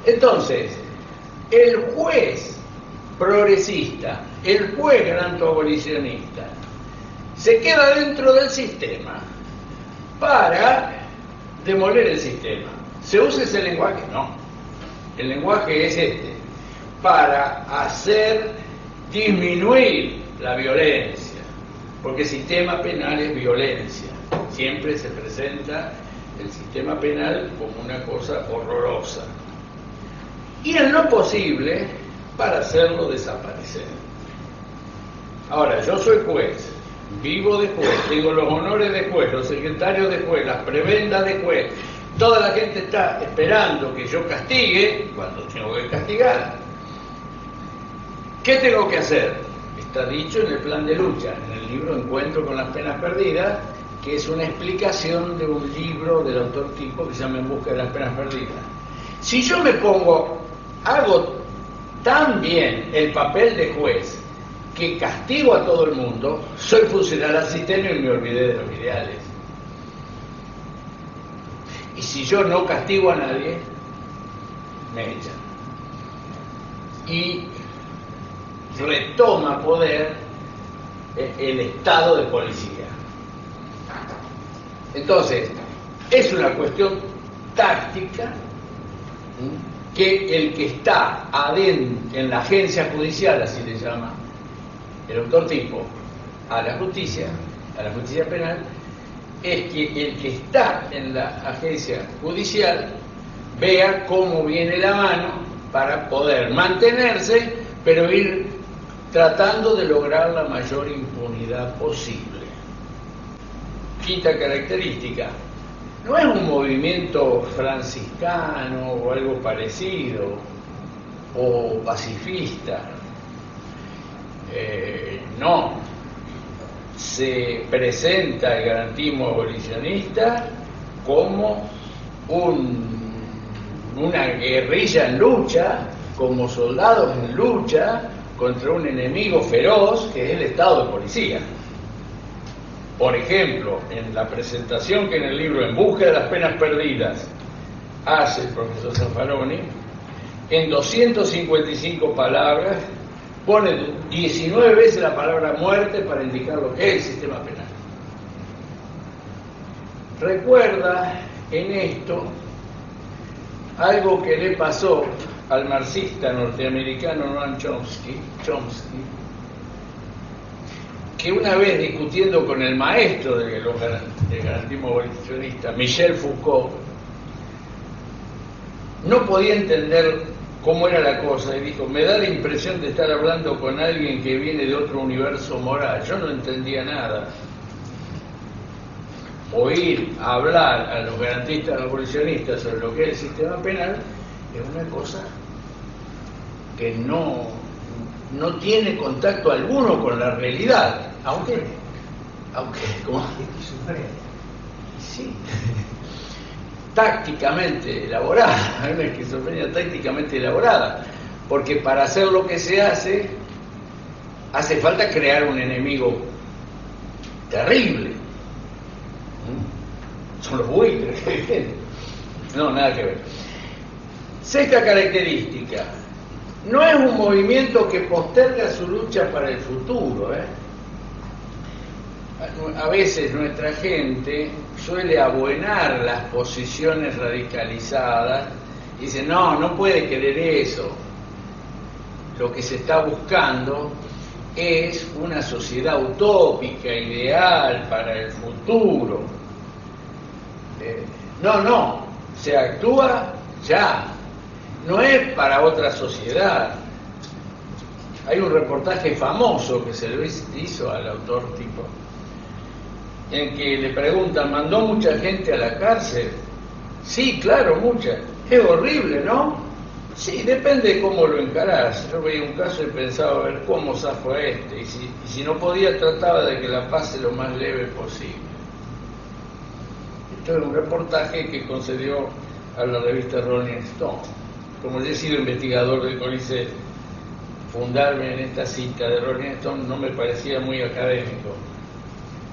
Entonces, el juez progresista, el juez granto-abolicionista, se queda dentro del sistema para demoler el sistema. ¿Se usa ese lenguaje? No. El lenguaje es este, para hacer disminuir la violencia, porque el sistema penal es violencia. Siempre se presenta el sistema penal como una cosa horrorosa. Y en lo posible para hacerlo desaparecer. Ahora, yo soy juez, vivo de juez, tengo los honores de juez, los secretarios de juez, las prebendas de juez. Toda la gente está esperando que yo castigue cuando tengo que castigar. ¿Qué tengo que hacer? Está dicho en el plan de lucha, en el libro Encuentro con las penas perdidas, que es una explicación de un libro del autor tipo que se llama En busca de las penas perdidas. Si yo me pongo, hago tan bien el papel de juez que castigo a todo el mundo, soy funcionario asistente y me olvidé de los ideales. Y si yo no castigo a nadie, me echan. Y retoma poder el estado de policía. Entonces, es una cuestión táctica que el que está adentro en la agencia judicial, así le llama el autor tipo, a la justicia penal, es que el que está en la agencia judicial vea cómo viene la mano para poder mantenerse, pero ir tratando de lograr la mayor impunidad posible. Quinta característica, no es un movimiento franciscano o algo parecido, o pacifista, no. Se presenta el garantismo abolicionista como una guerrilla en lucha, como soldados en lucha contra un enemigo feroz que es el Estado de policía. Por ejemplo, en la presentación que en el libro En busca de las penas perdidas hace el profesor Zaffaroni, en 255 palabras pone 19 veces la palabra muerte para indicar lo que es el sistema penal. Recuerda en esto algo que le pasó al marxista norteamericano Noam Chomsky, que una vez discutiendo con el maestro del garantismo abolicionista, Michel Foucault, no podía entender cómo era la cosa y dijo: me da la impresión de estar hablando con alguien que viene de otro universo moral. Yo no entendía nada. Oír hablar a los garantistas abolicionistas sobre lo que es el sistema penal es una cosa que no tiene contacto alguno con la realidad, aunque como sí, tácticamente elaborada, hay una esquizofrenia tácticamente elaborada, porque para hacer lo que se hace falta crear un enemigo terrible. Son los buitres que vienen. No, nada que ver. Sexta característica, no es un movimiento que posterga su lucha para el futuro. A veces nuestra gente suele abuenar las posiciones radicalizadas y dice: no puede querer eso. Lo que se está buscando es una sociedad utópica, ideal para el futuro. No, se actúa ya, no es para otra sociedad. Hay un reportaje famoso que se le hizo al autor tipo, en que le preguntan: ¿mandó mucha gente a la cárcel? Sí, claro, mucha. Es horrible, ¿no? Sí, depende de cómo lo encarás. Yo veía un caso y pensaba: a ver cómo zafo a este, y si no podía, trataba de que la pase lo más leve posible. Esto es un reportaje que concedió a la revista Rolling Stone. Como yo he sido investigador del CONICET, fundarme en esta cita de Rolling Stone no me parecía muy académico.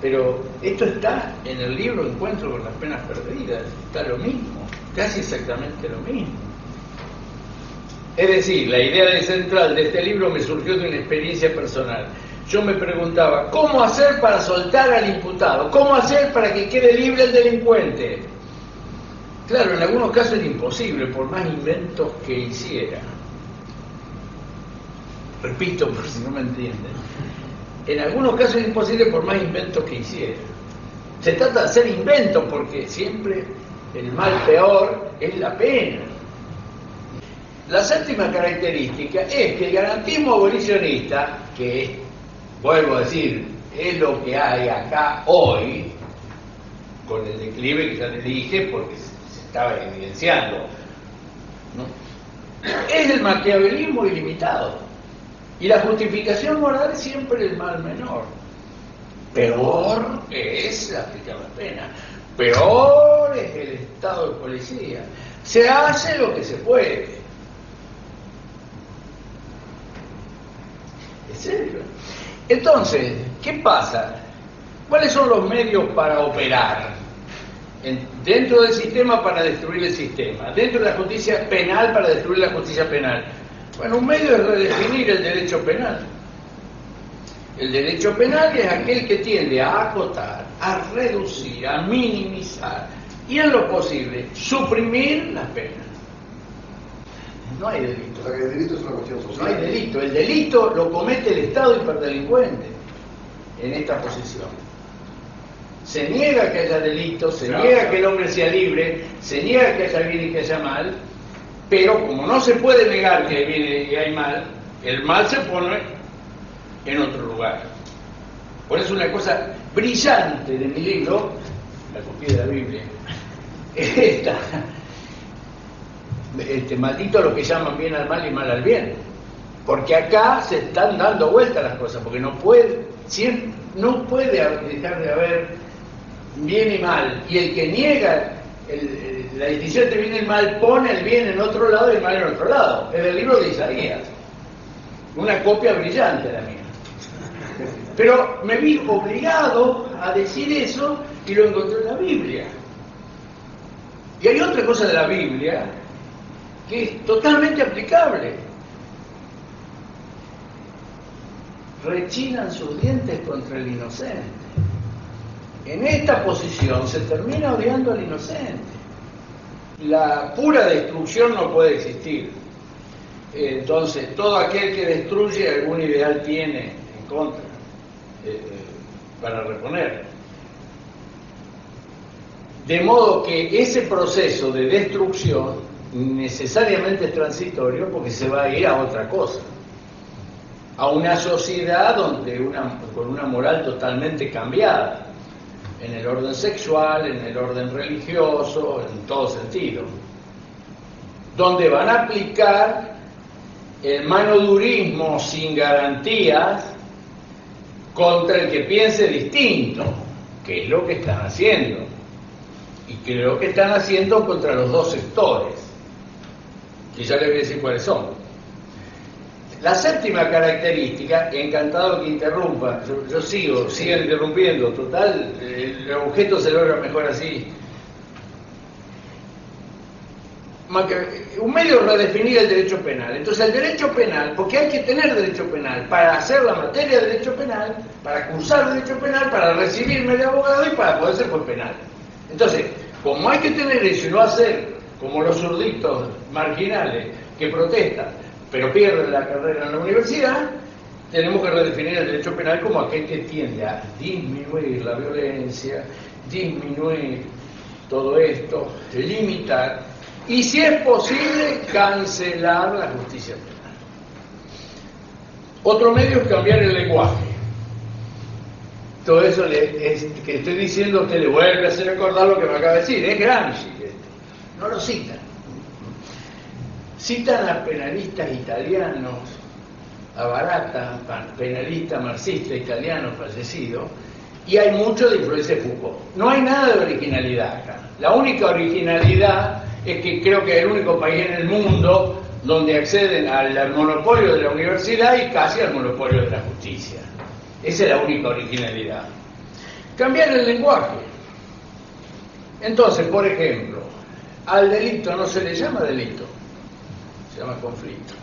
Pero esto está en el libro Encuentro con las penas perdidas, está lo mismo, casi exactamente lo mismo. Es decir, la idea central de este libro me surgió de una experiencia personal. Yo me preguntaba, ¿cómo hacer para soltar al imputado? ¿Cómo hacer para que quede libre el delincuente? Claro, en algunos casos era imposible, por más inventos que hiciera. Repito, por si no me entienden. En algunos casos es imposible por más inventos que hiciera. Se trata de hacer inventos porque siempre el mal peor es la pena. La séptima característica es que el garantismo abolicionista, que es, vuelvo a decir, es lo que hay acá hoy, con el declive que ya les dije, porque se estaba evidenciando, ¿no? Es el maquiavelismo ilimitado. Y la justificación moral es siempre el mal menor. Peor es aplicar la pena. Peor es el estado de policía. Se hace lo que se puede. ¿Es serio? Entonces, ¿qué pasa? ¿Cuáles son los medios para operar? Dentro del sistema para destruir el sistema. Dentro de la justicia penal para destruir la justicia penal. Bueno, un medio es redefinir el derecho penal. El derecho penal es aquel que tiende a acotar, a reducir, a minimizar y en lo posible suprimir las penas. No hay delito. O sea que el delito es una cuestión social. No hay delito. El delito lo comete el Estado hiperdelincuente en esta posición. Se niega que haya delito, se niega que el hombre sea libre, se niega que haya bien y que haya mal, pero como no se puede negar que hay bien y hay mal, el mal se pone en otro lugar. Por eso una cosa brillante de mi libro, la copia de la Biblia, es esta. Maldito lo que llaman bien al mal y mal al bien. Porque acá se están dando vueltas las cosas, porque no puede dejar de haber bien y mal. Y el que niega la distinción entre bien y mal pone el bien en otro lado y el mal en otro lado. Es el libro de Isaías. Una copia brillante la mía. Pero me vi obligado a decir eso y lo encontré en la Biblia. Y hay otra cosa de la Biblia que es totalmente aplicable. Rechinan sus dientes contra el inocente. En esta posición se termina odiando al inocente. La pura destrucción no puede existir. Entonces, todo aquel que destruye algún ideal tiene en contra para reponer. De modo que ese proceso de destrucción necesariamente es transitorio porque se va a ir a otra cosa, a una sociedad con una moral totalmente cambiada, en el orden sexual, en el orden religioso, en todo sentido, donde van a aplicar el manodurismo sin garantías contra el que piense distinto, que es lo que están haciendo, y que es lo que están haciendo contra los dos sectores, que ya les voy a decir cuáles son. La séptima característica, encantado que interrumpa, yo sigo interrumpiendo, total, el objeto se logra mejor así. Un medio es redefinir el derecho penal. Entonces el derecho penal, porque hay que tener derecho penal para hacer la materia de derecho penal, para cursar derecho penal, para recibirme de abogado y para poder ser juez penal. Entonces, como hay que tener eso y no hacer como los zurditos marginales que protestan, pero pierden la carrera en la universidad, tenemos que redefinir el derecho penal como aquel que tiende a disminuir la violencia, disminuir todo esto, limitar, y si es posible, cancelar la justicia penal. Otro medio es cambiar el lenguaje. Todo eso que estoy diciendo, usted le vuelve a hacer recordar lo que me acaba de decir. Es Gramsci. No lo citan. Citan a penalistas italianos, a Barata, penalista marxista italiano fallecido, y hay mucho de influencia de Foucault. No hay nada de originalidad acá. La única originalidad es que creo que es el único país en el mundo donde acceden al monopolio de la universidad y casi al monopolio de la justicia. Esa es la única originalidad. Cambiar el lenguaje. Entonces, por ejemplo, al delito no se le llama delito, se llama conflicto.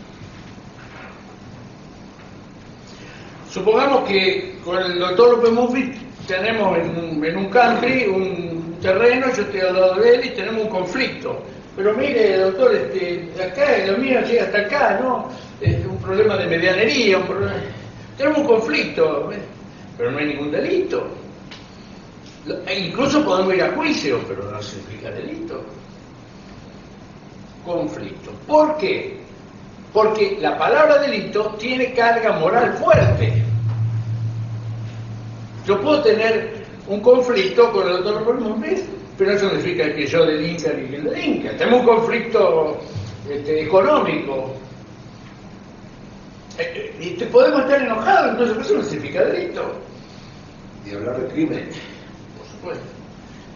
Supongamos que con el doctor López Murphy tenemos en un country un terreno, yo estoy al lado de él y tenemos un conflicto. Pero mire, doctor, acá lo mío llega hasta acá, ¿no? Un problema de medianería, tenemos un conflicto, pero no hay ningún delito. Incluso podemos ir a juicio, pero no significa delito. Conflicto. ¿Por qué? Porque la palabra delito tiene carga moral fuerte. Yo puedo tener un conflicto con el doctor López Murphy, pero eso no significa que yo delinca ni que él delinca. Tenemos un conflicto económico. Y podemos estar enojados, entonces eso no significa delito. Y hablar de crimen. Por supuesto.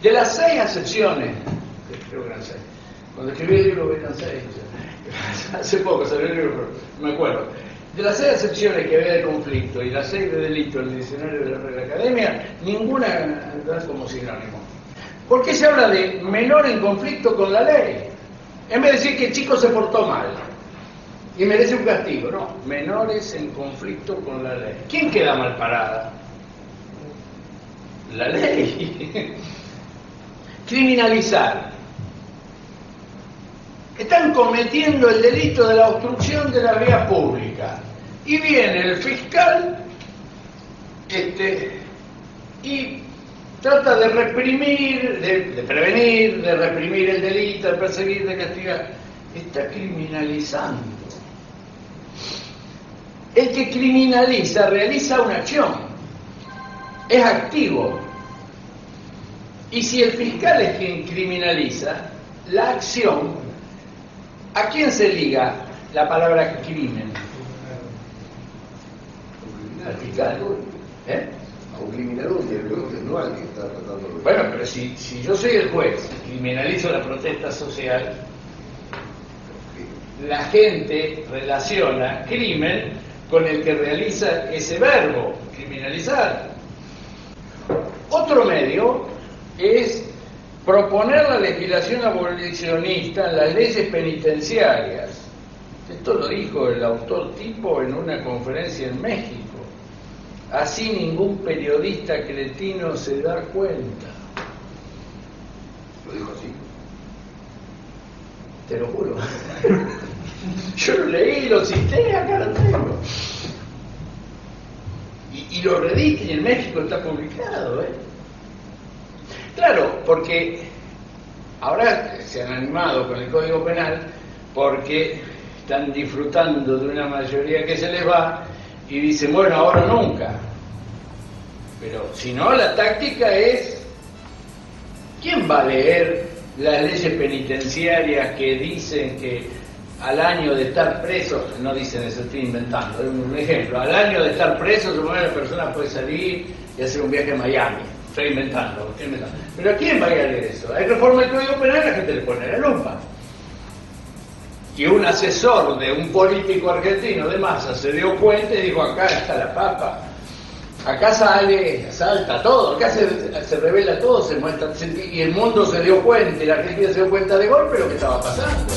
De las 6 acepciones, creo que eran 6. Cuando escribí el libro eran 6. Hace poco salió el libro, pero no me acuerdo. De las 6 acepciones que había de conflicto y las 6 de delito en el diccionario de la Real Academia, ninguna da como sinónimo. ¿Por qué se habla de menor en conflicto con la ley? En vez de decir que el chico se portó mal y merece un castigo, no. Menores en conflicto con la ley. ¿Quién queda mal parada? La ley. Criminalizar. Están cometiendo el delito de la obstrucción de la vía pública. Y viene el fiscal y trata de reprimir, de prevenir, de reprimir el delito, de perseguir, de castigar. Está criminalizando. El que criminaliza realiza una acción. Es activo. Y si el fiscal es quien criminaliza, la acción, ¿a quién se liga la palabra crimen? Al fiscal. A un criminador no al que está tratando de... Bueno, pero si yo soy el juez y criminalizo la protesta social, la gente relaciona crimen con el que realiza ese verbo, criminalizar. Otro medio es proponer la legislación abolicionista en las leyes penitenciarias. Esto lo dijo el autor tipo en una conferencia en México. Así ningún periodista cretino se da cuenta. ¿Lo dijo así? Te lo juro. Yo lo leí, lo cité, acá lo tengo. Y lo redije y en México está publicado, Claro, porque ahora se han animado con el Código Penal porque están disfrutando de una mayoría que se les va y dicen, bueno, ahora nunca. Pero si no, la táctica es, ¿quién va a leer las leyes penitenciarias que dicen que al año de estar preso, no dicen eso, estoy inventando, es un ejemplo, al año de estar preso, supone que la persona puede salir y hacer un viaje a Miami? Estoy inventando. Pero ¿a quién va a leer eso? Hay reforma del Código Penal, la gente le pone la lupa. Y un asesor de un político argentino de masa se dio cuenta y dijo, acá está la papa, acá salta todo, acá se revela todo, se muestra, y el mundo se dio cuenta, y la Argentina se dio cuenta de golpe lo que estaba pasando.